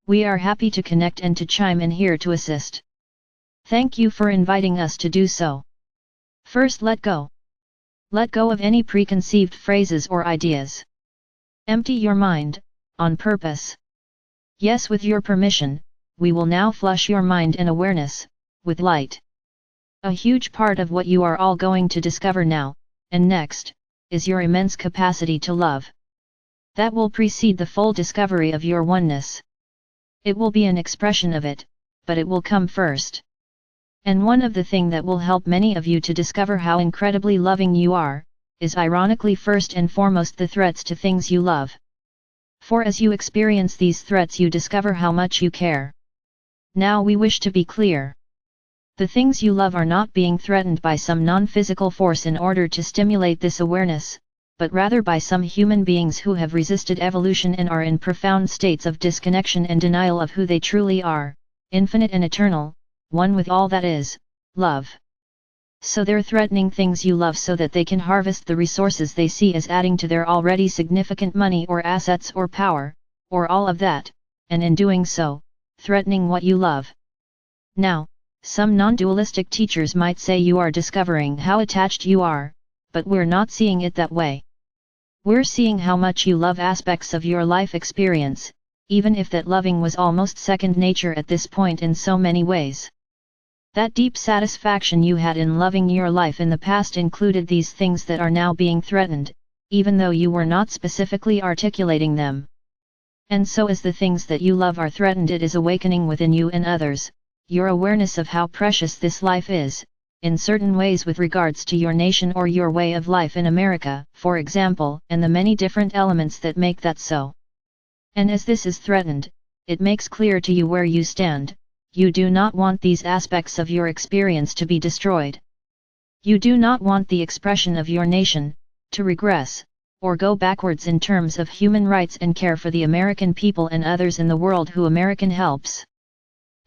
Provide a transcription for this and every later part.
We are happy to connect and to chime in here to assist. Thank you for inviting us to do so. First, let go. Let go of any preconceived phrases or ideas. Empty your mind, on purpose. Yes, with your permission, we will now flush your mind and awareness, with light. A huge part of what you are all going to discover now, and next, is your immense capacity to love. That will precede the full discovery of your oneness. It will be an expression of it, but it will come first. And one of the things that will help many of you to discover how incredibly loving you are, is ironically first and foremost the threats to things you love. For as you experience these threats you discover how much you care. Now we wish to be clear. The things you love are not being threatened by some non-physical force in order to stimulate this awareness, but rather by some human beings who have resisted evolution and are in profound states of disconnection and denial of who they truly are, infinite and eternal, one with all that is, love. So they're threatening things you love so that they can harvest the resources they see as adding to their already significant money or assets or power, or all of that, and in doing so, threatening what you love. Now, some non-dualistic teachers might say you are discovering how attached you are, but we're not seeing it that way. We're seeing how much you love aspects of your life experience, even if that loving was almost second nature at this point in so many ways. That deep satisfaction you had in loving your life in the past included these things that are now being threatened, even though you were not specifically articulating them. And so as the things that you love are threatened, it is awakening within you and others, your awareness of how precious this life is, in certain ways with regards to your nation or your way of life in America, for example, and the many different elements that make that so. And as this is threatened, it makes clear to you where you stand. You do not want these aspects of your experience to be destroyed. You do not want the expression of your nation to regress, or go backwards in terms of human rights and care for the American people and others in the world who American helps.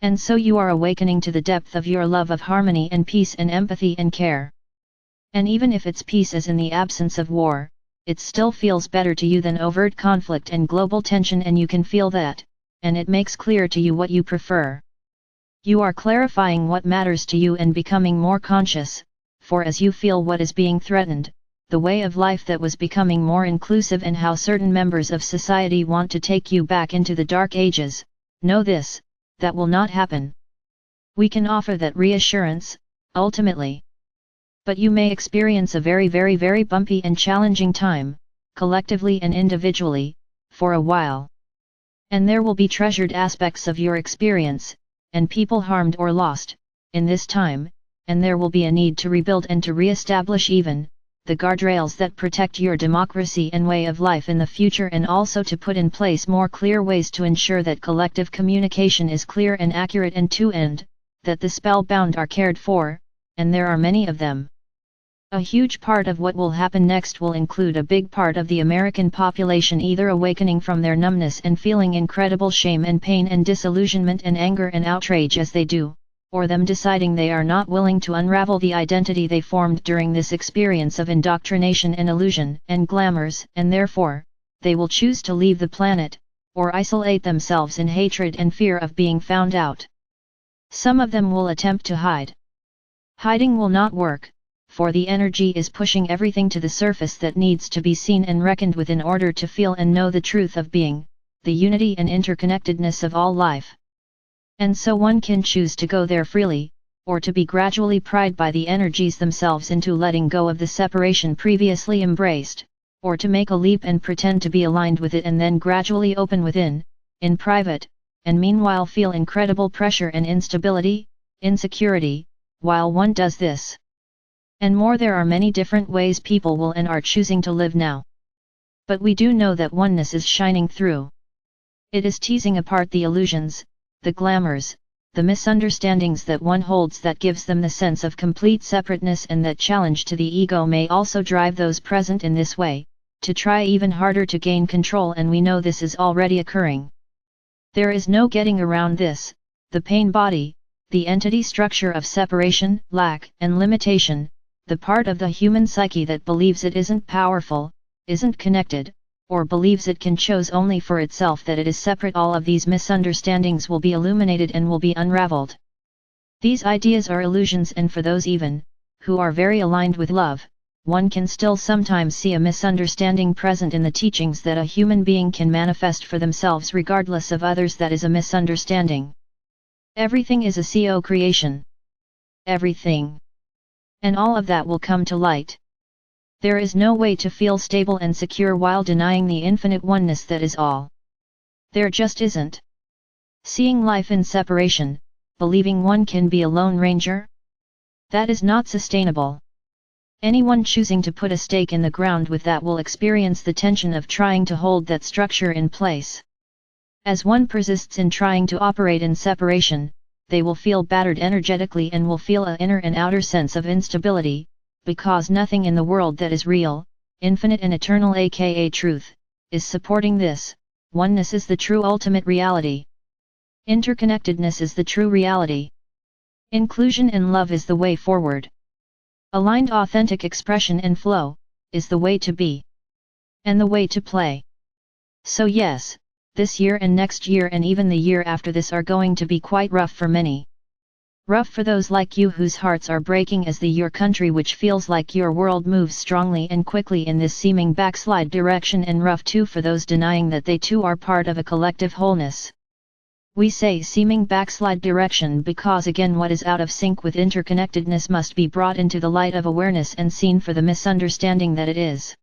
And so you are awakening to the depth of your love of harmony and peace and empathy and care. And even if it's peace as in the absence of war, it still feels better to you than overt conflict and global tension, and you can feel that, and it makes clear to you what you prefer. You are clarifying what matters to you and becoming more conscious, for as you feel what is being threatened, the way of life that was becoming more inclusive and how certain members of society want to take you back into the dark ages, know this, that will not happen. We can offer that reassurance, ultimately. But you may experience a very bumpy and challenging time, collectively and individually, for a while. And there will be treasured aspects of your experience, and people harmed or lost, in this time, and there will be a need to rebuild and to re-establish even, the guardrails that protect your democracy and way of life in the future, and also to put in place more clear ways to ensure that collective communication is clear and accurate and to end, that the spellbound are cared for, and there are many of them. A huge part of what will happen next will include a big part of the American population either awakening from their numbness and feeling incredible shame and pain and disillusionment and anger and outrage as they do, or them deciding they are not willing to unravel the identity they formed during this experience of indoctrination and illusion and glamours, and therefore, they will choose to leave the planet, or isolate themselves in hatred and fear of being found out. Some of them will attempt to hide. Hiding will not work, for the energy is pushing everything to the surface that needs to be seen and reckoned with in order to feel and know the truth of being, the unity and interconnectedness of all life. And so one can choose to go there freely, or to be gradually pried by the energies themselves into letting go of the separation previously embraced, or to make a leap and pretend to be aligned with it and then gradually open within, in private, and meanwhile feel incredible pressure and instability, insecurity, while one does this. And more, there are many different ways people will and are choosing to live now. But we do know that oneness is shining through. It is teasing apart the illusions, the glamours, the misunderstandings that one holds that gives them the sense of complete separateness, and that challenge to the ego may also drive those present in this way, to try even harder to gain control, and we know this is already occurring. There is no getting around this. The pain body, the entity structure of separation, lack, and limitation, the part of the human psyche that believes it isn't powerful, isn't connected, or believes it can chose only for itself that it is separate, all of these misunderstandings will be illuminated and will be unraveled. These ideas are illusions, and for those even, who are very aligned with love, one can still sometimes see a misunderstanding present in the teachings that a human being can manifest for themselves regardless of others. That is a misunderstanding. Everything is a co-creation. Everything. And all of that will come to light. There is no way to feel stable and secure while denying the infinite oneness that is all. There just isn't. Seeing life in separation, believing one can be a lone ranger? That is not sustainable. Anyone choosing to put a stake in the ground with that will experience the tension of trying to hold that structure in place. As one persists in trying to operate in separation, they will feel battered energetically and will feel an inner and outer sense of instability, because nothing in the world that is real, infinite and eternal, aka truth, is supporting this. Oneness is the true ultimate reality. Interconnectedness is the true reality. Inclusion and love is the way forward. Aligned authentic expression and flow, is the way to be. And the way to play. So yes, this year and next year and even the year after this are going to be quite rough for many. Rough for those like you whose hearts are breaking as your country, which feels like your world, moves strongly and quickly in this seeming backslide direction, and rough too for those denying that they too are part of a collective wholeness. We say seeming backslide direction because again what is out of sync with interconnectedness must be brought into the light of awareness and seen for the misunderstanding that it is.